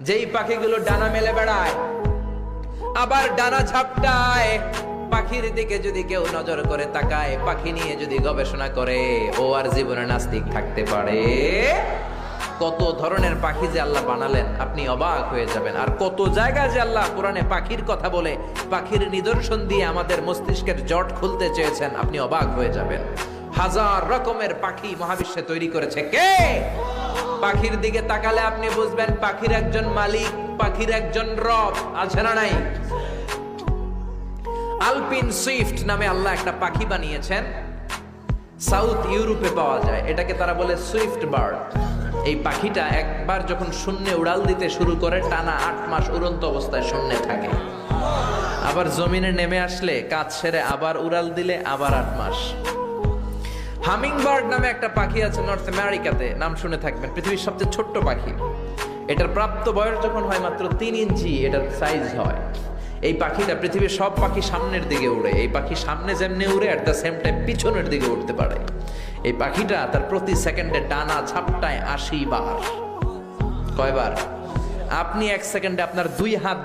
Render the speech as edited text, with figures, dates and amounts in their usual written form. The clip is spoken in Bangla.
যেই পাখিগুলো ডানা মেলে বেড়ায় আবার ডানা ঝাপটায়, পাখির দিকে যদি কেউ নজর করে তাকায়, পাখি নিয়ে যদি গবেষণা করে, ও আর জীবনে নাস্তিক থাকতে পারে? কত ধরনের পাখি যে আল্লাহ বানালেন, আপনি অবাক হয়ে যাবেন। আর কত জায়গায় যে আল্লাহ কোরআনে পাখির কথা বলে, পাখির নিদর্শন দিয়ে আমাদের মস্তিষ্কের জট খুলতে চেয়েছেন, আপনি অবাক হয়ে যাবেন। হাজার রকমের পাখি মহাবিশ্বে তৈরি করেছে কে? পাখির দিকে তাকালে আপনি বুঝবেন পাখির একজন মালিক, পাখির একজন রব আছে না নাই? আলপিন সুইফট নামে আল্লাহ একটা পাখি বানিয়েছেন, সাউথ ইউরোপে পাওয়া যায়। এটাকে তারা বলে সুইফট বার্ড। এই পাখিটা একবার যখন শূন্যে উড়াল দিতে শুরু করে, টানা 8 মাস উড়ন্ত অবস্থায় শূন্যে থাকে। আবার জমিনে নেমে আসলে কাজ সেরে আবার উড়াল দিলে আবার 8 মাস। হামিং বার্ড নামে একটা পাখি আছে নর্থ আমেরিকাতে, নাম শুনে থাকবেন। পৃথিবীর সবচেয়ে ছোট্ট পাখি। এটার প্রাপ্ত বয়স যখন হয় মাত্র 3 ইঞ্চি এটার সাইজ হয়। এই পাখিটা পৃথিবীর সব পাখি সামনের দিকে উড়ে, এই পাখি সামনে যেমনি উড়ে অ্যাট দ্য সেম টাইম পিছনের দিকে উঠতে পারে। এই পাখিটা তার প্রতি সেকেন্ডে ডানা ঝাপটায় 80 বার। কয়বার? আপনি 1 সেকেন্ডে আপনার 2 হাত